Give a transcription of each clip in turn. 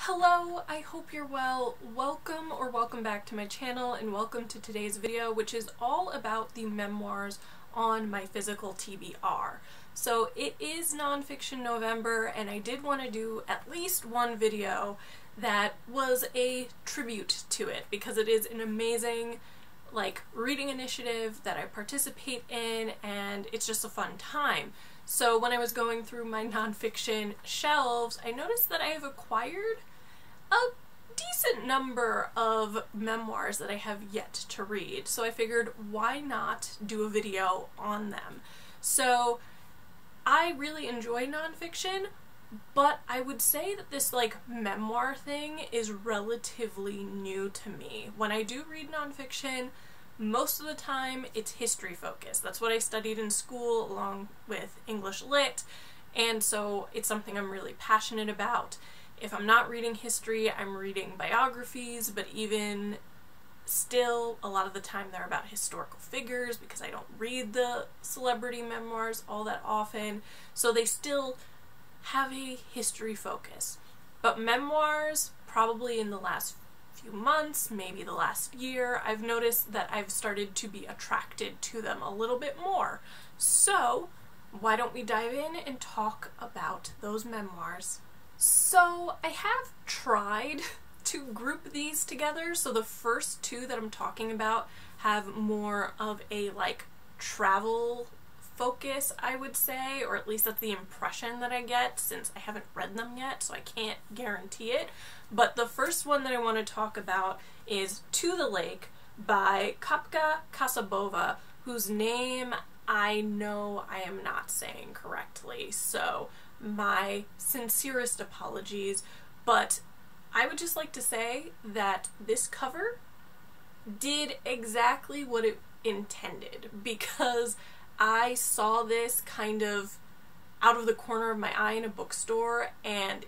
Hello, I hope you're well. Welcome back to my channel, and welcome to today's video, which is all about the memoirs on my physical TBR. So it is nonfiction November, and I did want to do at least one video that was a tribute to it, because it is an amazing reading initiative that I participate in, and it's just a fun time. So when I was going through my nonfiction shelves, I noticed that I have acquired a decent number of memoirs that I have yet to read. So I figured, why not do a video on them? So I really enjoy nonfiction, but I would say that this memoir thing is relatively new to me. When I do read nonfiction, most of the time it's history focused. That's what I studied in school along with English Lit, and so it's something I'm really passionate about. If I'm not reading history, I'm reading biographies, but even still, a lot of the time they're about historical figures because I don't read the celebrity memoirs all that often, so they still have a history focus. But memoirs, probably in the last few months, maybe the last year, I've noticed that I've started to be attracted to them a little bit more. So why don't we dive in and talk about those memoirs? So I have tried to group these together. So the first two that I'm talking about have more of a travel focus, I would say, or at least that's the impression that I get, since I haven't read them yet, so I can't guarantee it. But the first one that I want to talk about is To the Lake by Kapka Kasabova, whose name I know I am not saying correctly, so my sincerest apologies. But I would just like to say that this cover did exactly what it intended, because I saw this kind of out of the corner of my eye in a bookstore, and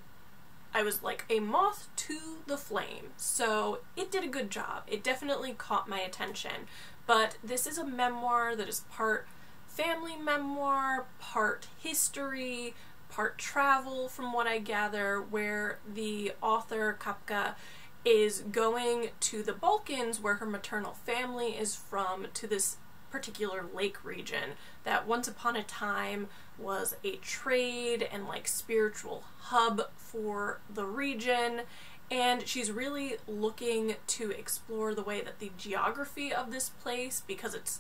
I was like a moth to the flame. So it did a good job. It definitely caught my attention. But this is a memoir that is part family memoir, part history, part travel, from what I gather, where the author, Kapka, is going to the Balkans, where her maternal family is from, to this particular lake region that once upon a time was a trade and spiritual hub for the region, and she's really looking to explore the way that the geography of this place, because it's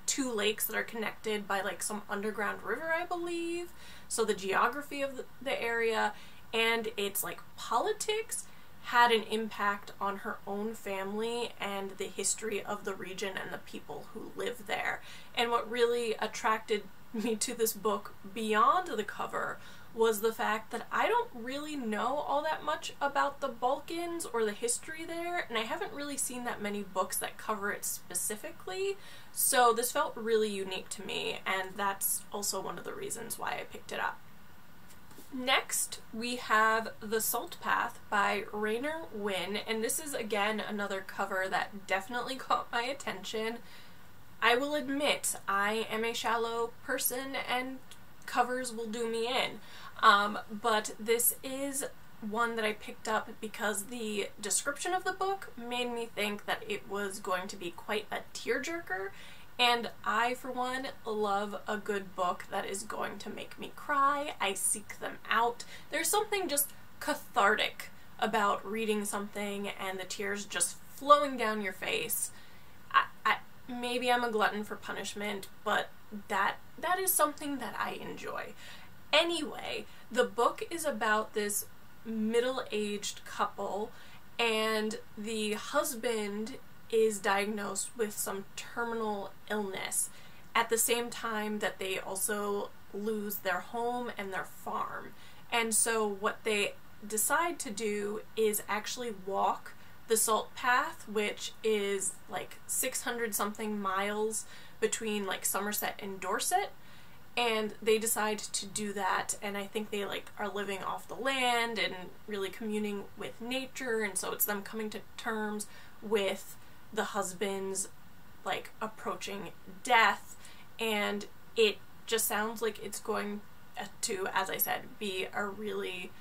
two lakes that are connected by some underground river, I believe, so the geography of the area and its politics had an impact on her own family and the history of the region and the people who live there. And what really attracted me to this book beyond the cover was the fact that I don't really know all that much about the Balkans or the history there, and I haven't really seen that many books that cover it specifically, so this felt really unique to me, and that's also one of the reasons why I picked it up. Next, we have The Salt Path by Rainer Wynn, and this is again another cover that definitely caught my attention. I will admit, I am a shallow person and covers will do me in, but this is one that I picked up because the description of the book made me think that it was going to be quite a tearjerker. And I, for one, love a good book that is going to make me cry. I seek them out. There's something just cathartic about reading something and the tears just flowing down your face. Maybe I'm a glutton for punishment, but that is something that I enjoy. Anyway, the book is about this middle-aged couple, and the husband is diagnosed with some terminal illness at the same time that they also lose their home and their farm. And so what they decide to do is actually walk the Salt Path, which is 600 something miles between Somerset and Dorset, and they decide to do that, and I think they are living off the land and really communing with nature, and so it's them coming to terms with the husband's approaching death, and it just sounds like it's going to, as I said, be a really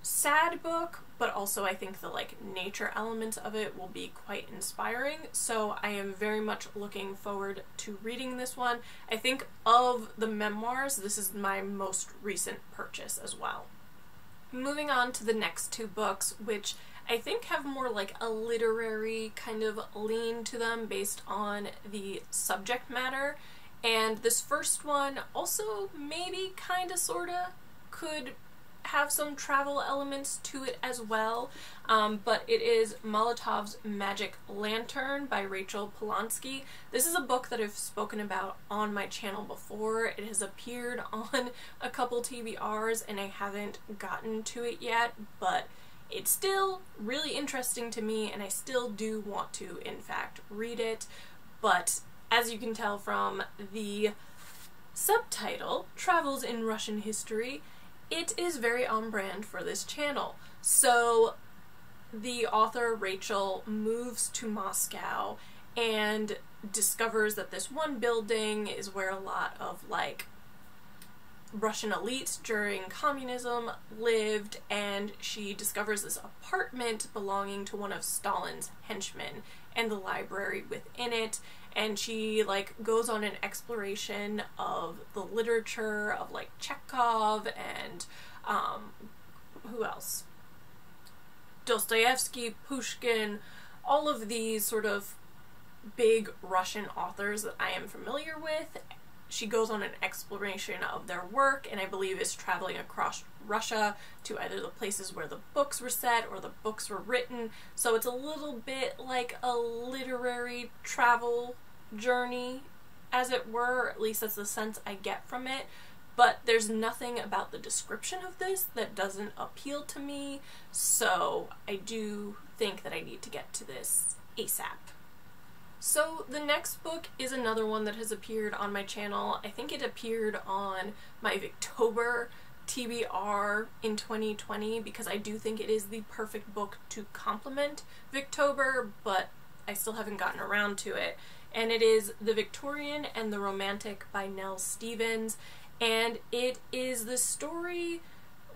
sad book, but also I think the like nature elements of it will be quite inspiring. So I am very much looking forward to reading this one. I think of the memoirs, this is my most recent purchase as well. Moving on to the next two books, which I think have more like a literary kind of lean to them based on the subject matter. And this first one also maybe kinda sorta could have some travel elements to it as well, but it is Molotovs Magic Lantern by Rachel Polanski. This is a book that I've spoken about on my channel before. It has appeared on a couple TBRs and I haven't gotten to it yet, but it's still really interesting to me and I still do want to, in fact, read it. But as you can tell from the subtitle, Travels in Russian History, it is very on brand for this channel. So the author, Rachel, moves to Moscow and discovers that this one building is where a lot of like Russian elites during communism lived, and she discovers this apartment belonging to one of Stalin's henchmen and the library within it, and she like goes on an exploration of the literature of like Chekhov and who else? Dostoevsky, Pushkin, all of these sort of big Russian authors that I am familiar with. She goes on an exploration of their work and I believe is traveling across Russia to either the places where the books were set or the books were written. So it's a little bit like a literary travel journey, as it were. At least that's the sense I get from it. But there's nothing about the description of this that doesn't appeal to me, so I do think that I need to get to this ASAP. So the next book is another one that has appeared on my channel. I think it appeared on my Victober TBR in 2020 because I do think it is the perfect book to complement Victober, but I still haven't gotten around to it. And it is The Victorian and the Romantic by Nell Stevens, and it is the story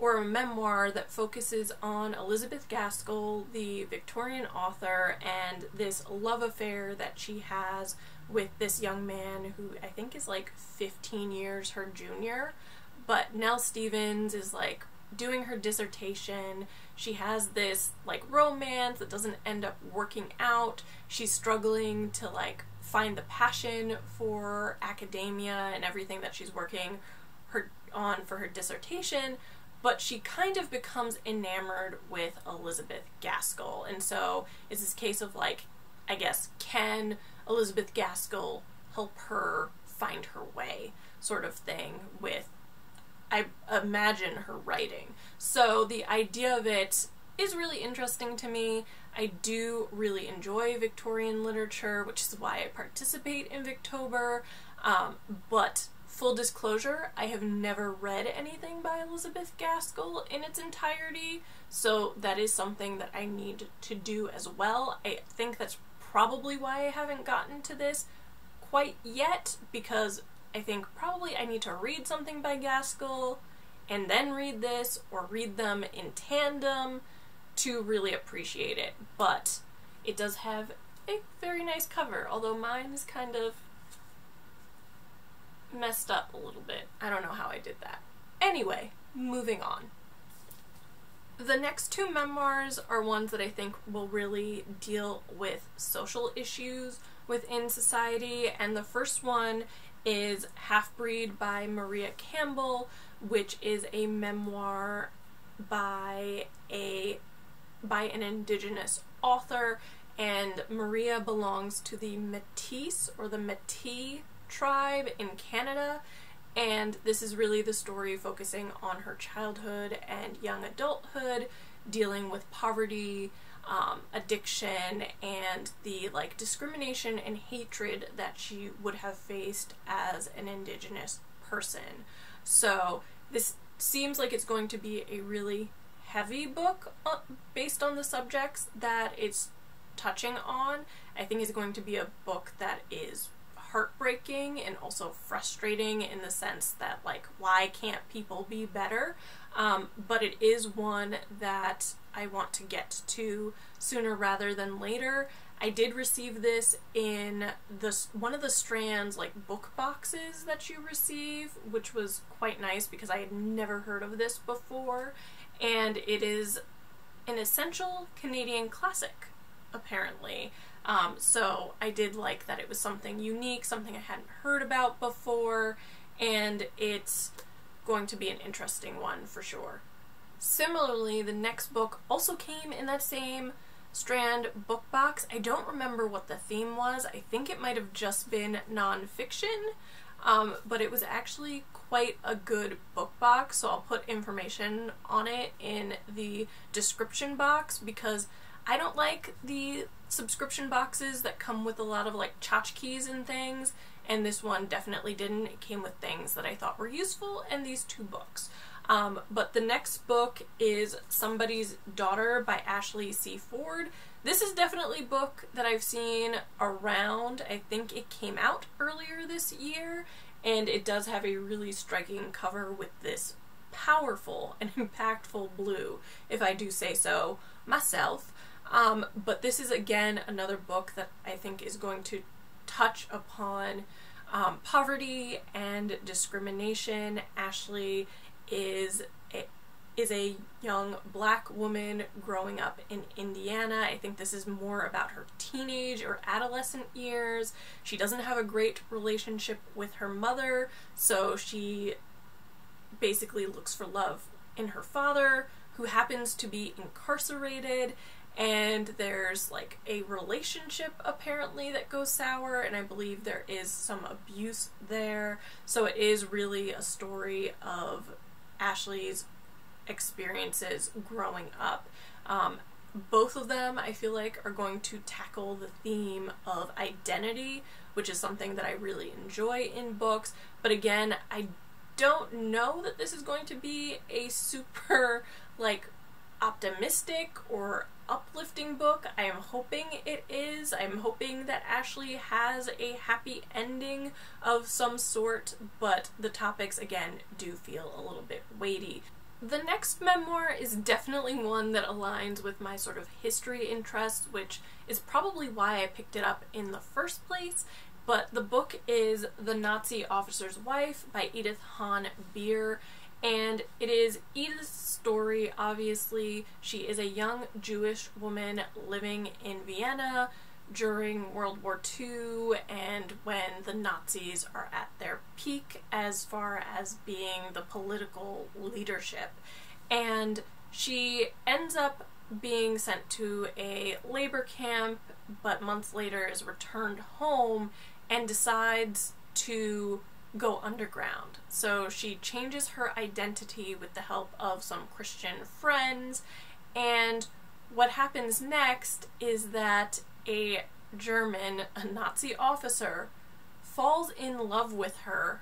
or a memoir that focuses on Elizabeth Gaskell, the Victorian author, and this love affair that she has with this young man who I think is like 15 years her junior. But Nell Stevens is like doing her dissertation. She has this like romance that doesn't end up working out. She's struggling to like find the passion for academia and everything that she's working on for her dissertation, but she kind of becomes enamored with Elizabeth Gaskell. And so it's this case of like, I guess, can Elizabeth Gaskell help her find her way sort of thing with, I imagine, her writing. So the idea of it is really interesting to me. I do really enjoy Victorian literature, which is why I participate in Victober, but full disclosure, I have never read anything by Elizabeth Gaskell in its entirety, so that is something that I need to do as well. I think that's probably why I haven't gotten to this quite yet, because I think probably I need to read something by Gaskell and then read this, or read them in tandem to really appreciate it. But it does have a very nice cover, although mine is kind of messed up a little bit. I don't know how I did that. Anyway, moving on. The next two memoirs are ones that I think will really deal with social issues within society, and the first one is Halfbreed by Maria Campbell, which is a memoir by an Indigenous author, and Maria belongs to the Métis or the Métis tribe in Canada, and this is really the story focusing on her childhood and young adulthood, dealing with poverty, addiction, and the like discrimination and hatred that she would have faced as an Indigenous person. So this seems like it's going to be a really heavy book based on the subjects that it's touching on. I think it's going to be a book that is heartbreaking and also frustrating in the sense that, like, why can't people be better? But it is one that I want to get to sooner rather than later. I did receive this in one of the Strands, like, book boxes that you receive, which was quite nice because I had never heard of this before, and it is an essential Canadian classic, apparently. So I did like that it was something unique, something I hadn't heard about before, and it's going to be an interesting one for sure. Similarly, the next book also came in that same Strand book box. I don't remember what the theme was. I think it might have just been nonfiction, but it was actually quite a good book box, so I'll put information on it in the description box because I don't like the subscription boxes that come with a lot of, like, tchotchkes and things, and this one definitely didn't. It came with things that I thought were useful, and these two books. But the next book is Somebody's Daughter by Ashley C. Ford. This is definitely a book that I've seen around. I think it came out earlier this year, and it does have a really striking cover with this powerful and impactful blue, if I do say so myself. But this is, again, another book that I think is going to touch upon poverty and discrimination. Ashley is a young black woman growing up in Indiana. I think this is more about her teenage or adolescent years. She doesn't have a great relationship with her mother, so she basically looks for love in her father, who happens to be incarcerated, and there's, like, a relationship apparently that goes sour, and I believe there is some abuse there. So it is really a story of Ashley's experiences growing up. Both of them, I feel like, are going to tackle the theme of identity, which is something that I really enjoy in books. But again, I don't know that this is going to be a super, like, optimistic or uplifting book. I am hoping it is. I'm hoping that Ashley has a happy ending of some sort, but the topics, again, do feel a little bit weighty. The next memoir is definitely one that aligns with my sort of history interests, which is probably why I picked it up in the first place, but the book is The Nazi Officer's Wife by Edith Hahn Beer. And it is Edith's story, obviously. She is a young Jewish woman living in Vienna during World War II and when the Nazis are at their peak as far as being the political leadership. And she ends up being sent to a labor camp, but months later is returned home and decides to go underground. So she changes her identity with the help of some Christian friends, and what happens next is that a Nazi officer, falls in love with her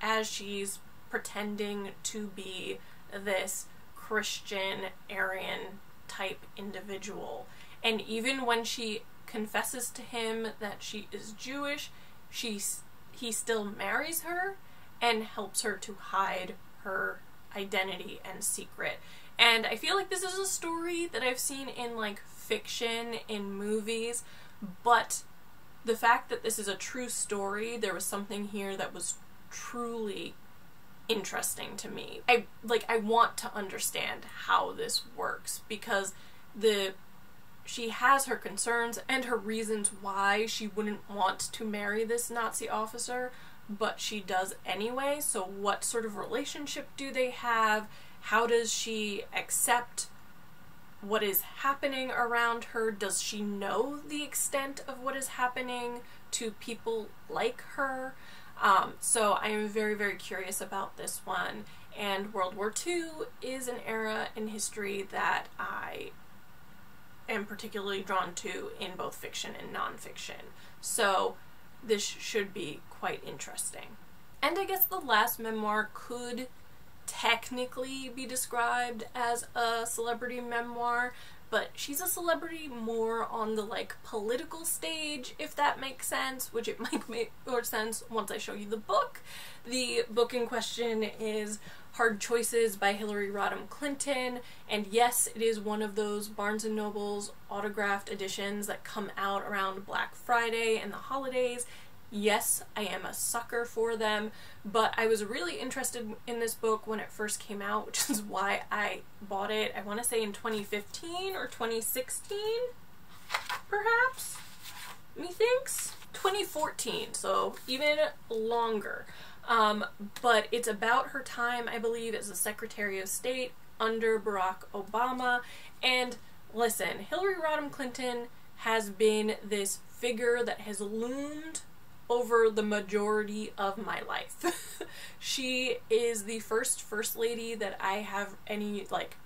as she's pretending to be this Christian Aryan type individual. And even when she confesses to him that she is Jewish, he still marries her and helps her to hide her identity and secret. And I feel like this is a story that I've seen in, like, fiction, in movies, but the fact that this is a true story, there was something here that was truly interesting to me. I want to understand how this works, because she has her concerns and her reasons why she wouldn't want to marry this Nazi officer, but she does anyway. So what sort of relationship do they have? How does she accept what is happening around her? Does she know the extent of what is happening to people like her? So I am very, very curious about this one. And World War II is an era in history that I am particularly drawn to in both fiction and nonfiction. So this should be quite interesting. And I guess the last memoir could technically be described as a celebrity memoir, but she's a celebrity more on the like political stage, if that makes sense, which it might make more sense once I show you the book. The book in question is Hard Choices by Hillary Rodham Clinton, and yes, it is one of those Barnes & Noble's autographed editions that come out around Black Friday and the holidays. Yes, I am a sucker for them, but I was really interested in this book when it first came out, which is why I bought it, I want to say in 2015 or 2016, perhaps? Methinks? 2014, so even longer. But it's about her time, I believe, as a Secretary of State under Barack Obama. And listen, Hillary Rodham Clinton has been this figure that has loomed over the majority of my life. She is the first lady that I have any, like,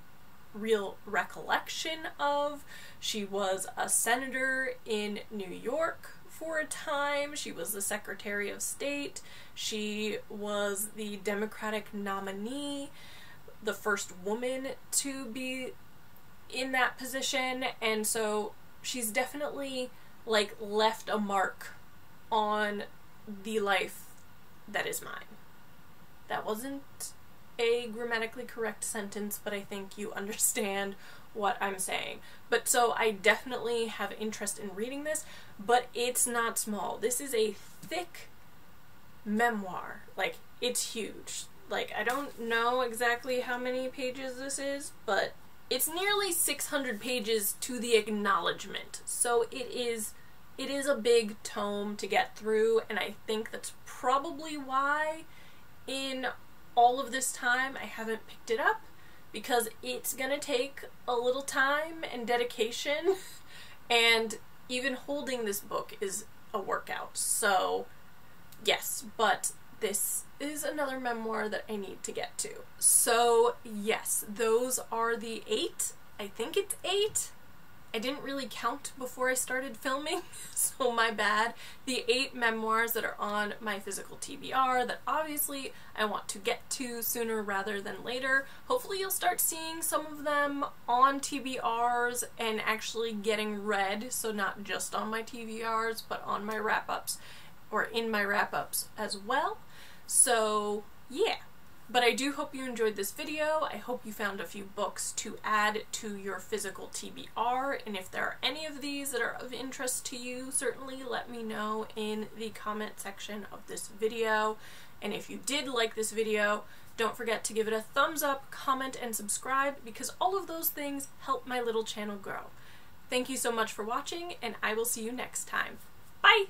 real recollection of. She was a senator in New York for a time. She was the Secretary of State. She was the Democratic nominee, the first woman to be in that position, and so she's definitely, like, left a mark on the life that is mine. That wasn't a grammatically correct sentence, but I think you understand what I'm saying. But so I definitely have interest in reading this, but it's not small. This is a thick memoir. Like, it's huge. Like, I don't know exactly how many pages this is, but it's nearly 600 pages to the acknowledgement. So it is a big tome to get through, and I think that's probably why in all of this time I haven't picked it up, because it's gonna take a little time and dedication, and even holding this book is a workout. So yes, but this is another memoir that I need to get to. So yes, those are the 8. I think it's 8. I didn't really count before I started filming, so my bad. The 8 memoirs that are on my physical TBR that obviously I want to get to sooner rather than later. Hopefully you'll start seeing some of them on TBRs and actually getting read, so not just on my TBRs, but on my wrap-ups, or in my wrap-ups as well. So yeah. But I do hope you enjoyed this video. I hope you found a few books to add to your physical TBR, and if there are any of these that are of interest to you, certainly let me know in the comment section of this video. And if you did like this video, don't forget to give it a thumbs up, comment, and subscribe, because all of those things help my little channel grow. Thank you so much for watching, and I will see you next time. Bye!